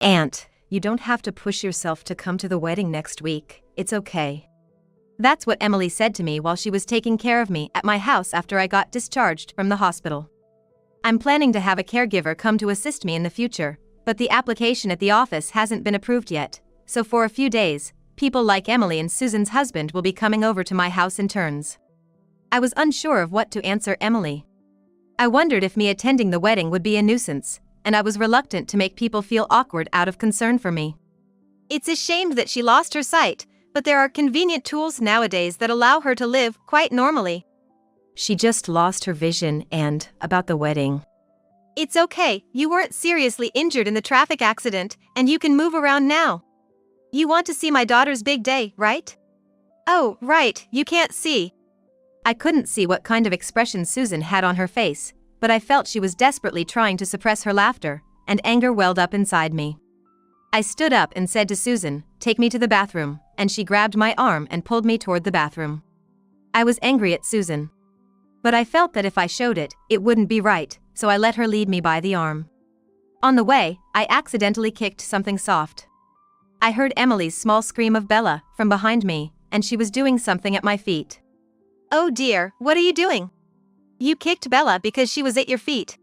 Aunt, you don't have to push yourself to come to the wedding next week. It's okay. That's what Emily said to me while she was taking care of me at my house after I got discharged from the hospital. I'm planning to have a caregiver come to assist me in the future, but the application at the office hasn't been approved yet, so for a few days, people like Emily and Susan's husband will be coming over to my house in turns. I was unsure of what to answer Emily. I wondered if me attending the wedding would be a nuisance, and I was reluctant to make people feel awkward out of concern for me. It's a shame that she lost her sight, but there are convenient tools nowadays that allow her to live quite normally. She just lost her vision and about the wedding. It's okay, you weren't seriously injured in the traffic accident, and you can move around now. You want to see my daughter's big day, right? Oh, right, you can't see. I couldn't see what kind of expression Susan had on her face, but I felt she was desperately trying to suppress her laughter, and anger welled up inside me. I stood up and said to Susan, "Take me to the bathroom," and she grabbed my arm and pulled me toward the bathroom. I was angry at Susan. But I felt that if I showed it, it wouldn't be right, so I let her lead me by the arm. On the way, I accidentally kicked something soft. I heard Emily's small scream of Bella from behind me, and she was doing something at my feet. Oh dear, what are you doing? You kicked Bella because she was at your feet.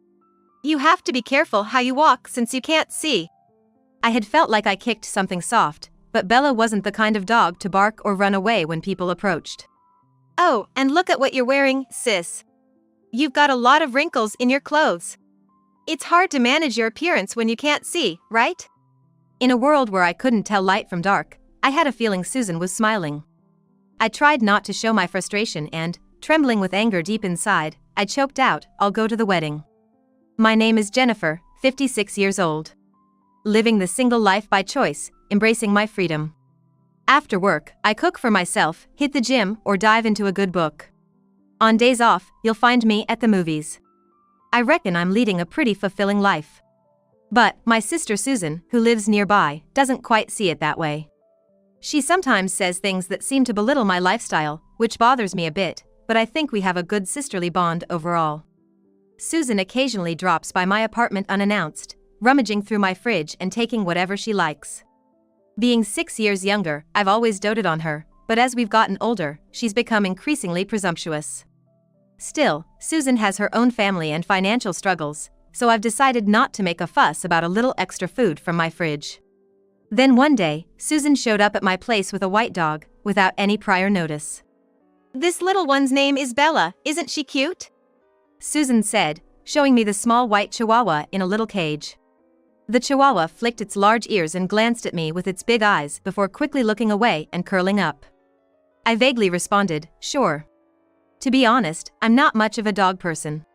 You have to be careful how you walk since you can't see. I had felt like I kicked something soft, but Bella wasn't the kind of dog to bark or run away when people approached. Oh, and look at what you're wearing, sis. You've got a lot of wrinkles in your clothes. It's hard to manage your appearance when you can't see, right? In a world where I couldn't tell light from dark, I had a feeling Susan was smiling. I tried not to show my frustration and, trembling with anger deep inside, I choked out, "I'll go to the wedding. My name is Jennifer, 56 years old. Living the single life by choice, embracing my freedom. After work, I cook for myself, hit the gym, or dive into a good book. On days off, you'll find me at the movies. I reckon I'm leading a pretty fulfilling life. But my sister Susan, who lives nearby, doesn't quite see it that way. She sometimes says things that seem to belittle my lifestyle, which bothers me a bit, but I think we have a good sisterly bond overall. Susan occasionally drops by my apartment unannounced, rummaging through my fridge and taking whatever she likes. Being 6 years younger, I've always doted on her, but as we've gotten older, she's become increasingly presumptuous. Still, Susan has her own family and financial struggles, so I've decided not to make a fuss about a little extra food from my fridge. Then one day, Susan showed up at my place with a white dog, without any prior notice. This little one's name is Bella, isn't she cute? Susan said, showing me the small white chihuahua in a little cage. The chihuahua flicked its large ears and glanced at me with its big eyes before quickly looking away and curling up. I vaguely responded, "Sure." To be honest, I'm not much of a dog person.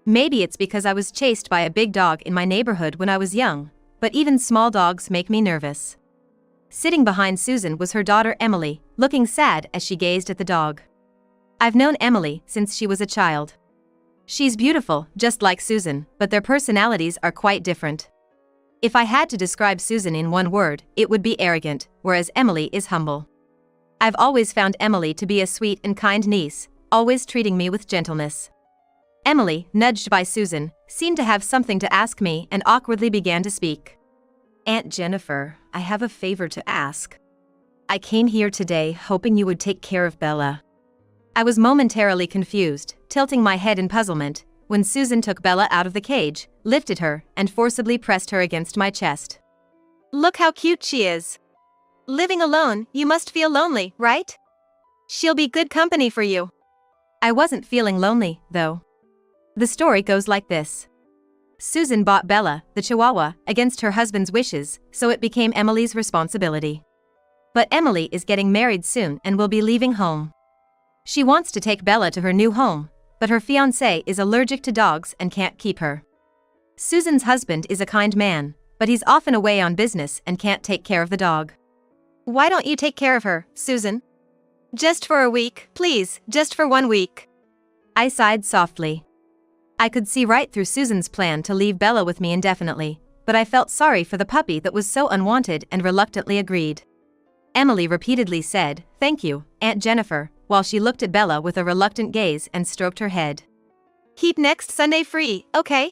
Maybe it's because I was chased by a big dog in my neighborhood when I was young, but even small dogs make me nervous. Sitting behind Susan was her daughter Emily, looking sad as she gazed at the dog. I've known Emily since she was a child. She's beautiful, just like Susan, but their personalities are quite different. If I had to describe Susan in one word, it would be arrogant, whereas Emily is humble. I've always found Emily to be a sweet and kind niece, always treating me with gentleness. Emily, nudged by Susan, seemed to have something to ask me and awkwardly began to speak. "Aunt Jennifer, I have a favor to ask. I came here today hoping you would take care of Bella." I was momentarily confused, tilting my head in puzzlement, when Susan took Bella out of the cage, lifted her, and forcibly pressed her against my chest. Look how cute she is. Living alone, you must feel lonely, right? She'll be good company for you. I wasn't feeling lonely, though. The story goes like this. Susan bought Bella, the chihuahua, against her husband's wishes, so it became Emily's responsibility. But Emily is getting married soon and will be leaving home. She wants to take Bella to her new home, but her fiancé is allergic to dogs and can't keep her. Susan's husband is a kind man, but he's often away on business and can't take care of the dog. Why don't you take care of her, Susan? Just for a week, please, just for 1 week. I sighed softly. I could see right through Susan's plan to leave Bella with me indefinitely, but I felt sorry for the puppy that was so unwanted and reluctantly agreed. Emily repeatedly said, "Thank you, Aunt Jennifer," while she looked at Bella with a reluctant gaze and stroked her head. Keep next Sunday free, okay?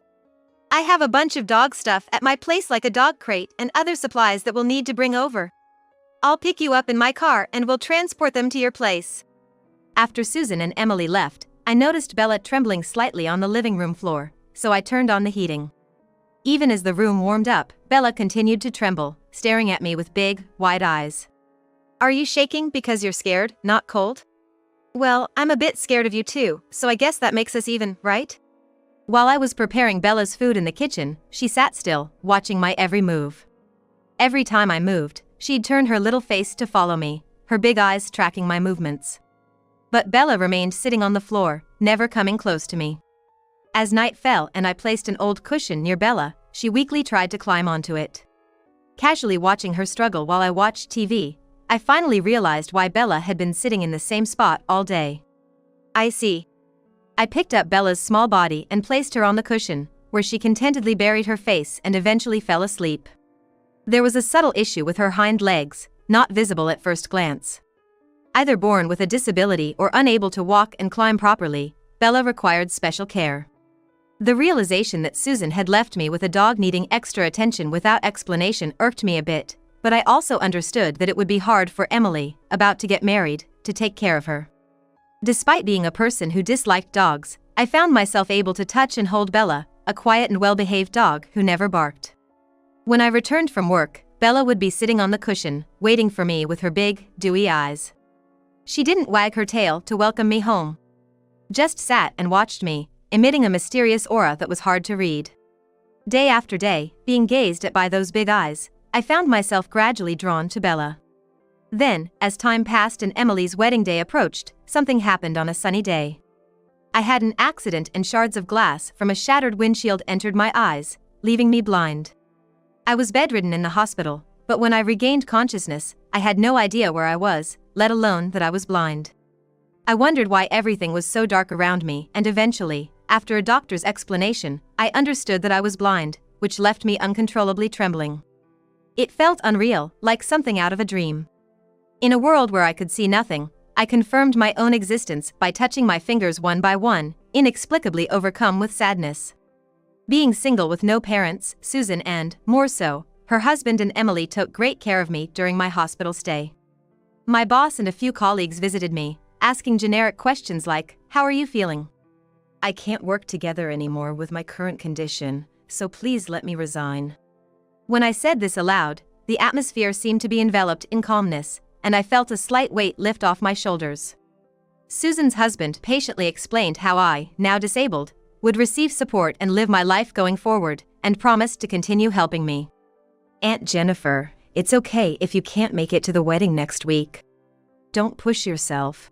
I have a bunch of dog stuff at my place, like a dog crate and other supplies that we'll need to bring over. I'll pick you up in my car and we'll transport them to your place. After Susan and Emily left, I noticed Bella trembling slightly on the living room floor, so I turned on the heating. Even as the room warmed up, Bella continued to tremble, staring at me with big, wide eyes. Are you shaking because you're scared, not cold? Well, I'm a bit scared of you too, so I guess that makes us even, right? While I was preparing Bella's food in the kitchen, she sat still, watching my every move. Every time I moved, she'd turn her little face to follow me, her big eyes tracking my movements. But Bella remained sitting on the floor, never coming close to me. As night fell and I placed an old cushion near Bella, she weakly tried to climb onto it. Casually watching her struggle while I watched TV, I finally realized why Bella had been sitting in the same spot all day. I see. I picked up Bella's small body and placed her on the cushion, where she contentedly buried her face and eventually fell asleep. There was a subtle issue with her hind legs, not visible at first glance. Either born with a disability or unable to walk and climb properly, Bella required special care. The realization that Susan had left me with a dog needing extra attention without explanation irked me a bit, but I also understood that it would be hard for Emily, about to get married, to take care of her. Despite being a person who disliked dogs, I found myself able to touch and hold Bella, a quiet and well-behaved dog who never barked. When I returned from work, Bella would be sitting on the cushion, waiting for me with her big, dewy eyes. She didn't wag her tail to welcome me home. Just sat and watched me, emitting a mysterious aura that was hard to read. Day after day, being gazed at by those big eyes, I found myself gradually drawn to Bella. Then, as time passed and Emily's wedding day approached, something happened on a sunny day. I had an accident and shards of glass from a shattered windshield entered my eyes, leaving me blind. I was bedridden in the hospital, but when I regained consciousness, I had no idea where I was, let alone that I was blind. I wondered why everything was so dark around me, and eventually, after a doctor's explanation, I understood that I was blind, which left me uncontrollably trembling. It felt unreal, like something out of a dream. In a world where I could see nothing, I confirmed my own existence by touching my fingers one by one, inexplicably overcome with sadness. Being single with no parents, Susan and, more so, her husband and Emily took great care of me during my hospital stay. My boss and a few colleagues visited me, asking generic questions like, "How are you feeling?" "I can't work together anymore with my current condition, so please let me resign." When I said this aloud, the atmosphere seemed to be enveloped in calmness, and I felt a slight weight lift off my shoulders. Susan's husband patiently explained how I, now disabled, would receive support and live my life going forward, and promised to continue helping me. "Aunt Jennifer, it's okay if you can't make it to the wedding next week. Don't push yourself."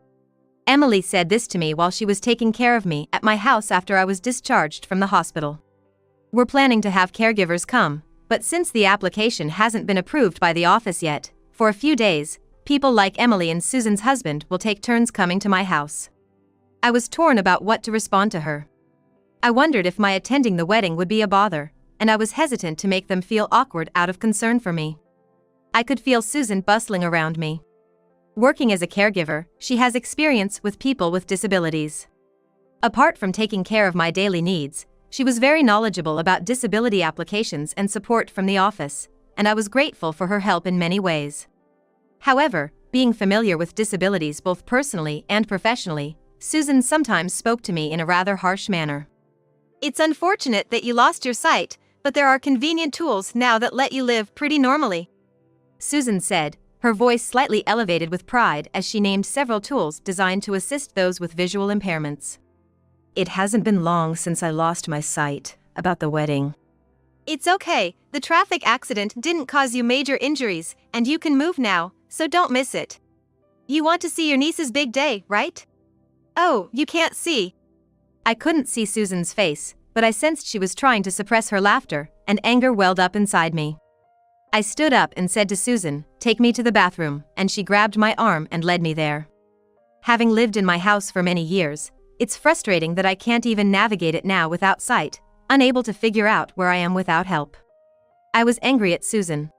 Emily said this to me while she was taking care of me at my house after I was discharged from the hospital. "We're planning to have caregivers come, but since the application hasn't been approved by the office yet, for a few days, people like Emily and Susan's husband will take turns coming to my house." I was torn about what to respond to her. I wondered if my attending the wedding would be a bother, and I was hesitant to make them feel awkward out of concern for me. I could feel Susan bustling around me. Working as a caregiver, she has experience with people with disabilities. Apart from taking care of my daily needs, she was very knowledgeable about disability applications and support from the office, and I was grateful for her help in many ways. However, being familiar with disabilities both personally and professionally, Susan sometimes spoke to me in a rather harsh manner. "It's unfortunate that you lost your sight, but there are convenient tools now that let you live pretty normally," Susan said, her voice slightly elevated with pride as she named several tools designed to assist those with visual impairments. "It hasn't been long since I lost my sight. About the wedding." "It's okay, the traffic accident didn't cause you major injuries, and you can move now, so don't miss it. You want to see your niece's big day, right?" "Oh, you can't see." I couldn't see Susan's face, but I sensed she was trying to suppress her laughter, and anger welled up inside me. I stood up and said to Susan, "Take me to the bathroom," and she grabbed my arm and led me there. Having lived in my house for many years, it's frustrating that I can't even navigate it now without sight, unable to figure out where I am without help. I was angry at Susan.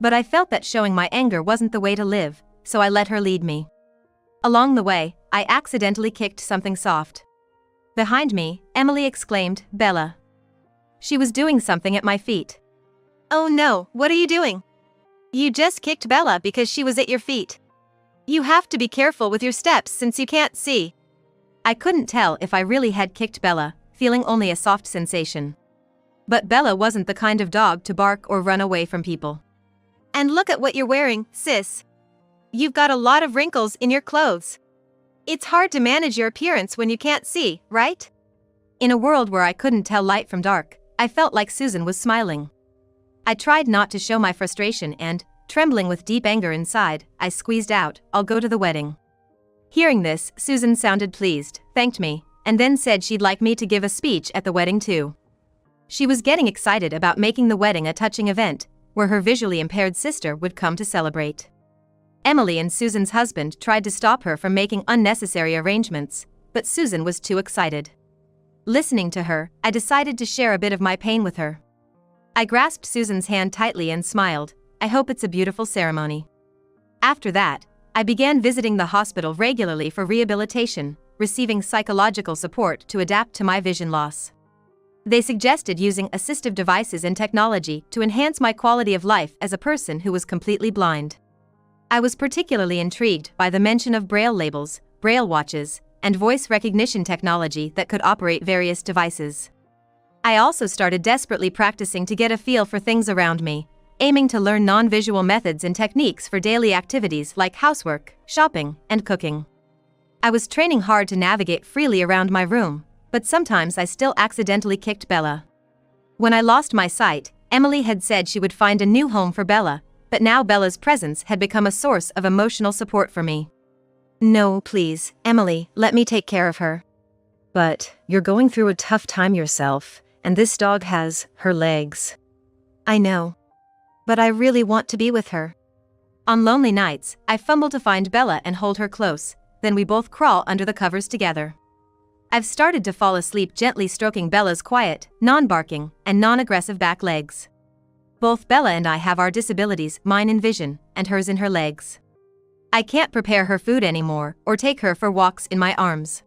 But I felt that showing my anger wasn't the way to live, so I let her lead me. Along the way, I accidentally kicked something soft. Behind me, Emily exclaimed, "Bella." She was doing something at my feet. Oh no, what are you doing? You just kicked Bella because she was at your feet. You have to be careful with your steps since you can't see. I couldn't tell if I really had kicked Bella, feeling only a soft sensation. But Bella wasn't the kind of dog to bark or run away from people. And look at what you're wearing, sis. You've got a lot of wrinkles in your clothes. It's hard to manage your appearance when you can't see, right? In a world where I couldn't tell light from dark, I felt like Susan was smiling. I tried not to show my frustration and, trembling with deep anger inside, I squeezed out, "I'll go to the wedding." Hearing this, Susan sounded pleased, thanked me, and then said she'd like me to give a speech at the wedding too. She was getting excited about making the wedding a touching event, where her visually impaired sister would come to celebrate. Emily and Susan's husband tried to stop her from making unnecessary arrangements, but Susan was too excited. Listening to her, I decided to share a bit of my pain with her. I grasped Susan's hand tightly and smiled. "I hope it's a beautiful ceremony." After that, I began visiting the hospital regularly for rehabilitation, receiving psychological support to adapt to my vision loss. They suggested using assistive devices and technology to enhance my quality of life as a person who was completely blind. I was particularly intrigued by the mention of braille labels, braille watches, and voice recognition technology that could operate various devices. I also started desperately practicing to get a feel for things around me, aiming to learn non-visual methods and techniques for daily activities like housework, shopping, and cooking. I was training hard to navigate freely around my room, but sometimes I still accidentally kicked Bella. When I lost my sight, Emily had said she would find a new home for Bella, but now Bella's presence had become a source of emotional support for me. No, please, Emily, let me take care of her. But you're going through a tough time yourself, and this dog has her legs. I know. But I really want to be with her. On lonely nights, I fumble to find Bella and hold her close, then we both crawl under the covers together. I've started to fall asleep gently stroking Bella's quiet, non-barking, and non-aggressive back legs. Both Bella and I have our disabilities, mine in vision, and hers in her legs. I can't prepare her food anymore or take her for walks in my arms.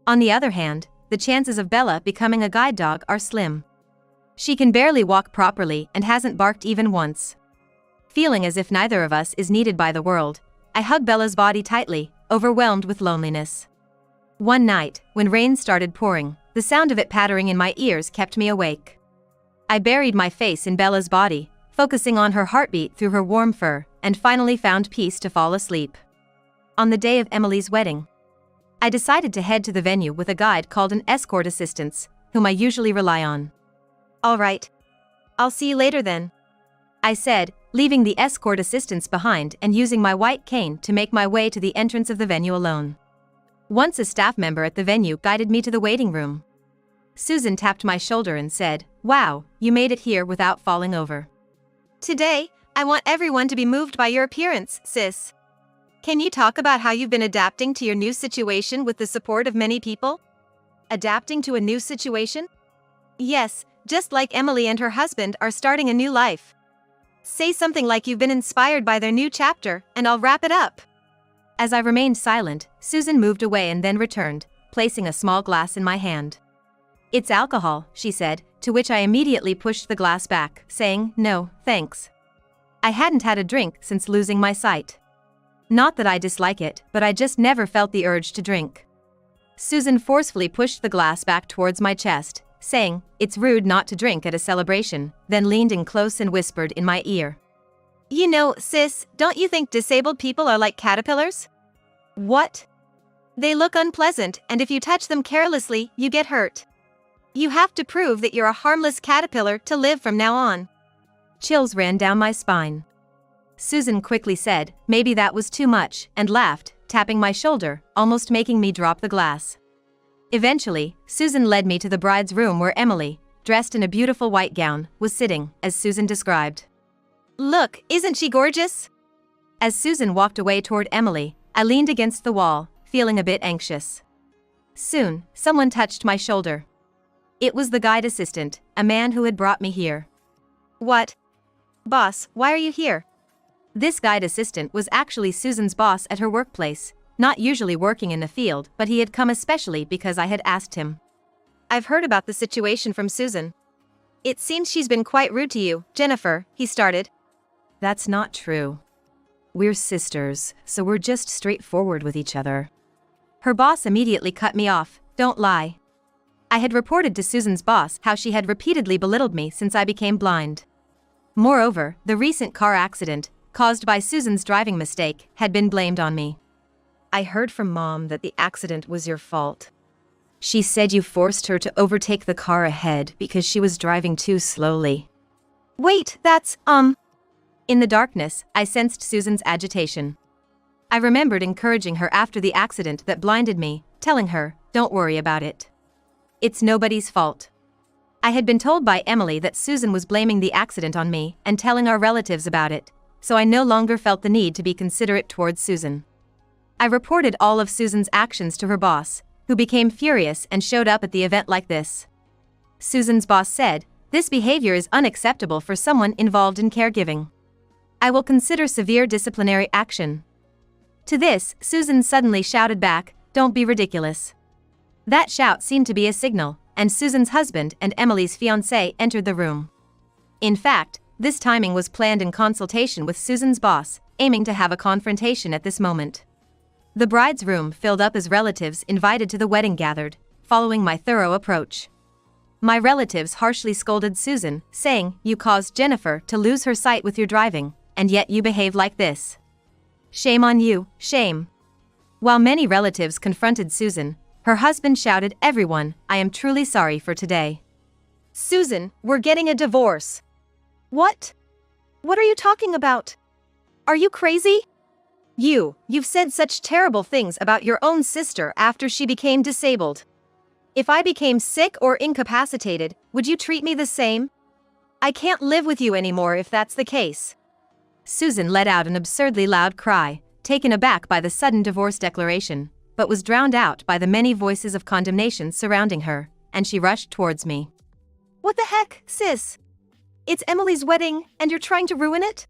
On the other hand, the chances of Bella becoming a guide dog are slim. She can barely walk properly and hasn't barked even once. Feeling as if neither of us is needed by the world, I hug Bella's body tightly, overwhelmed with loneliness. One night, when rain started pouring, the sound of it pattering in my ears kept me awake. I buried my face in Bella's body, focusing on her heartbeat through her warm fur, and finally found peace to fall asleep. On the day of Emily's wedding, I decided to head to the venue with a guide called an escort assistant, whom I usually rely on. "All right. I'll see you later then," I said, leaving the escort assistants behind and using my white cane to make my way to the entrance of the venue alone. Once a staff member at the venue guided me to the waiting room. Susan tapped my shoulder and said, "Wow, you made it here without falling over." "Today, I want everyone to be moved by your appearance, sis. Can you talk about how you've been adapting to your new situation with the support of many people?" Adapting to a new situation? Yes, just like Emily and her husband are starting a new life. Say something like you've been inspired by their new chapter, and I'll wrap it up. As I remained silent, Susan moved away and then returned, placing a small glass in my hand. "It's alcohol," she said, to which I immediately pushed the glass back, saying, "No, thanks." I hadn't had a drink since losing my sight. Not that I dislike it, but I just never felt the urge to drink. Susan forcefully pushed the glass back towards my chest, saying, "It's rude not to drink at a celebration," then leaned in close and whispered in my ear. "You know, sis, don't you think disabled people are like caterpillars?" "What?" "They look unpleasant, and if you touch them carelessly, you get hurt. You have to prove that you're a harmless caterpillar to live from now on." Chills ran down my spine. Susan quickly said, "Maybe that was too much," and laughed, tapping my shoulder, almost making me drop the glass. Eventually, Susan led me to the bride's room where Emily, dressed in a beautiful white gown, was sitting, as Susan described. "Look, isn't she gorgeous?" As Susan walked away toward Emily, I leaned against the wall, feeling a bit anxious. Soon, someone touched my shoulder. It was the guide assistant, a man who had brought me here. "What? Boss, why are you here?" This guide assistant was actually Susan's boss at her workplace, not usually working in the field, but he had come especially because I had asked him. "I've heard about the situation from Susan. It seems she's been quite rude to you, Jennifer, he started. That's not true. We're sisters, so we're just straightforward with each other. Her boss immediately cut me off. Don't lie. I had reported to Susan's boss how she had repeatedly belittled me since I became blind. Moreover, the recent car accident, caused by Susan's driving mistake, had been blamed on me. I heard from Mom that the accident was your fault. She said you forced her to overtake the car ahead because she was driving too slowly. Wait, that's, In the darkness, I sensed Susan's agitation. I remembered encouraging her after the accident that blinded me, telling her, don't worry about it. It's nobody's fault. I had been told by Emily that Susan was blaming the accident on me and telling our relatives about it, so I no longer felt the need to be considerate towards Susan. I reported all of Susan's actions to her boss, who became furious and showed up at the event like this. Susan's boss said, "This behavior is unacceptable for someone involved in caregiving. I will consider severe disciplinary action." To this, Susan suddenly shouted back, "Don't be ridiculous." That shout seemed to be a signal, and Susan's husband and Emily's fiancé entered the room. In fact, this timing was planned in consultation with Susan's boss, aiming to have a confrontation at this moment. The bride's room filled up as relatives invited to the wedding gathered, following my thorough approach. My relatives harshly scolded Susan, saying, "You caused Jennifer to lose her sight with your driving, and yet you behave like this. Shame on you, shame." While many relatives confronted Susan, her husband shouted, "Everyone, I am truly sorry for today." Susan, we're getting a divorce. What? What are you talking about? Are you crazy? You've said such terrible things about your own sister after she became disabled. If I became sick or incapacitated, would you treat me the same? I can't live with you anymore if that's the case. Susan let out an absurdly loud cry, taken aback by the sudden divorce declaration, but was drowned out by the many voices of condemnation surrounding her, and she rushed towards me. What the heck, sis? It's Emily's wedding, and you're trying to ruin it?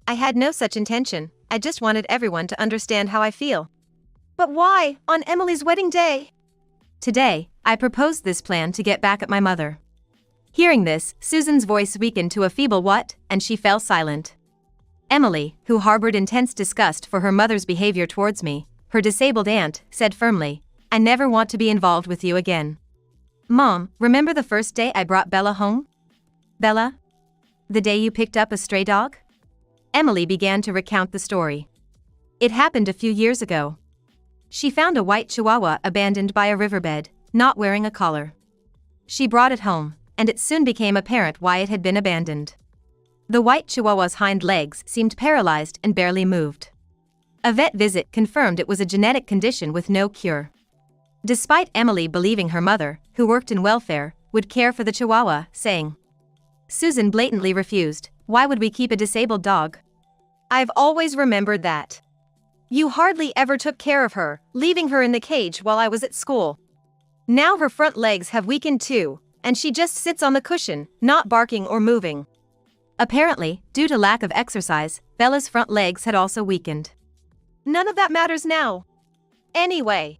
I had no such intention, I just wanted everyone to understand how I feel. But why, on Emily's wedding day? Today, I proposed this plan to get back at my mother. Hearing this, Susan's voice weakened to a feeble "what?" and she fell silent. Emily, who harbored intense disgust for her mother's behavior towards me, her disabled aunt, said firmly, "I never want to be involved with you again." "Mom, remember the first day I brought Bella home?" "Bella? The day you picked up a stray dog?" Emily began to recount the story. "It happened a few years ago. She found a white chihuahua abandoned by a riverbed, not wearing a collar. She brought it home, and it soon became apparent why it had been abandoned. The white chihuahua's hind legs seemed paralyzed and barely moved. A vet visit confirmed it was a genetic condition with no cure. Despite Emily believing her mother, who worked in welfare, would care for the chihuahua, saying, Susan blatantly refused, "Why would we keep a disabled dog?" I've always remembered that. You hardly ever took care of her, leaving her in the cage while I was at school. Now her front legs have weakened too, and she just sits on the cushion, not barking or moving. Apparently, due to lack of exercise, Bella's front legs had also weakened. None of that matters now. Anyway,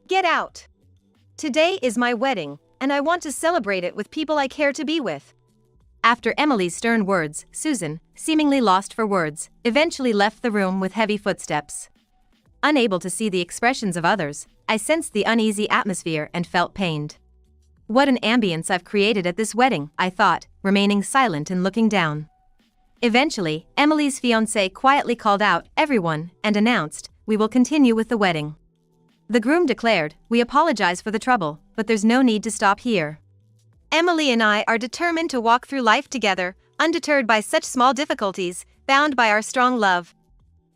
get out. Today is my wedding, and I want to celebrate it with people I care to be with. After Emily's stern words, Susan, seemingly lost for words, eventually left the room with heavy footsteps. Unable to see the expressions of others, I sensed the uneasy atmosphere and felt pained. What an ambience I've created at this wedding, I thought, remaining silent and looking down. Eventually, Emily's fiancé quietly called out, "Everyone," and announced, "We will continue with the wedding." The groom declared, "We apologize for the trouble, but there's no need to stop here. Emily and I are determined to walk through life together, undeterred by such small difficulties, bound by our strong love.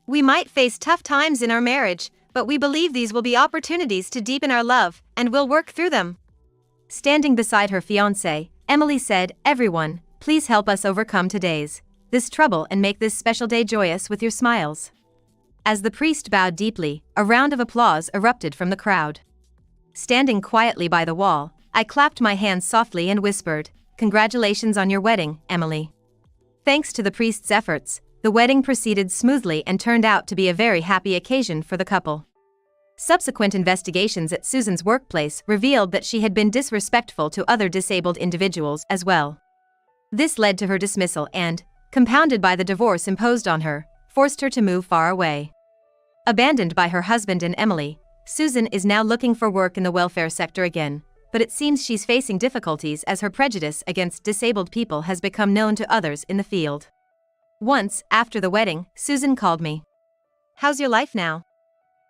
We might face tough times in our marriage, but we believe these will be opportunities to deepen our love, and we'll work through them." Standing beside her fiancé, Emily said, "Everyone, please help us overcome this trouble and make this special day joyous with your smiles." As the priest bowed deeply, a round of applause erupted from the crowd. Standing quietly by the wall, I clapped my hands softly and whispered, "Congratulations on your wedding, Emily." Thanks to the priest's efforts, the wedding proceeded smoothly and turned out to be a very happy occasion for the couple. Subsequent investigations at Susan's workplace revealed that she had been disrespectful to other disabled individuals as well. This led to her dismissal and, compounded by the divorce imposed on her, forced her to move far away. Abandoned by her husband and Emily, Susan is now looking for work in the welfare sector again, but it seems she's facing difficulties as her prejudice against disabled people has become known to others in the field. Once, after the wedding, Susan called me. "How's your life now?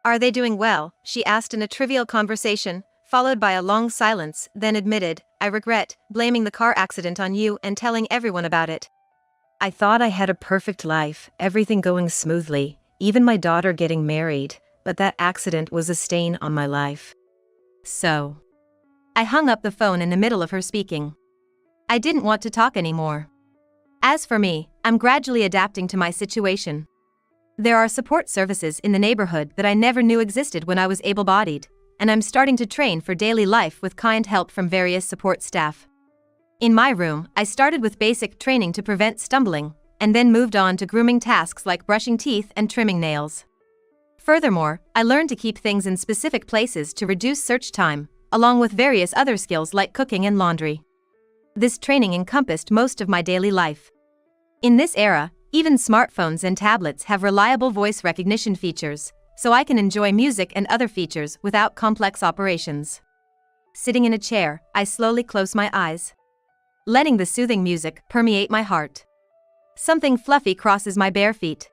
Are they doing well?" she asked in a trivial conversation, followed by a long silence, then admitted, "I regret blaming the car accident on you and telling everyone about it. I thought I had a perfect life, everything going smoothly, even my daughter getting married, but that accident was a stain on my life." So. I hung up the phone in the middle of her speaking. I didn't want to talk anymore. As for me, I'm gradually adapting to my situation. There are support services in the neighborhood that I never knew existed when I was able-bodied, and I'm starting to train for daily life with kind help from various support staff. In my room, I started with basic training to prevent stumbling, and then moved on to grooming tasks like brushing teeth and trimming nails. Furthermore, I learned to keep things in specific places to reduce search time, along with various other skills like cooking and laundry. This training encompassed most of my daily life. In this era, even smartphones and tablets have reliable voice recognition features, so I can enjoy music and other features without complex operations. Sitting in a chair, I slowly close my eyes, letting the soothing music permeate my heart. Something fluffy crosses my bare feet.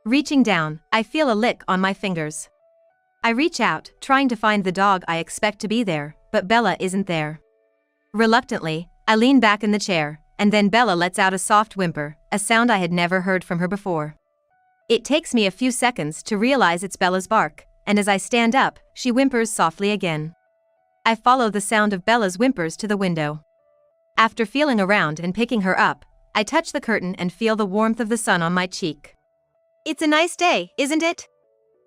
Reaching down, I feel a lick on my fingers. I reach out, trying to find the dog I expect to be there, but Bella isn't there. Reluctantly, I lean back in the chair, and then Bella lets out a soft whimper, a sound I had never heard from her before. It takes me a few seconds to realize it's Bella's bark, and as I stand up, she whimpers softly again. I follow the sound of Bella's whimpers to the window. After feeling around and picking her up, I touch the curtain and feel the warmth of the sun on my cheek. "It's a nice day, isn't it?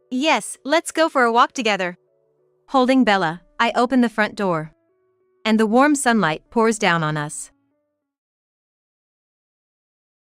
Yes, let's go for a walk together." Holding Bella, I open the front door. And the warm sunlight pours down on us.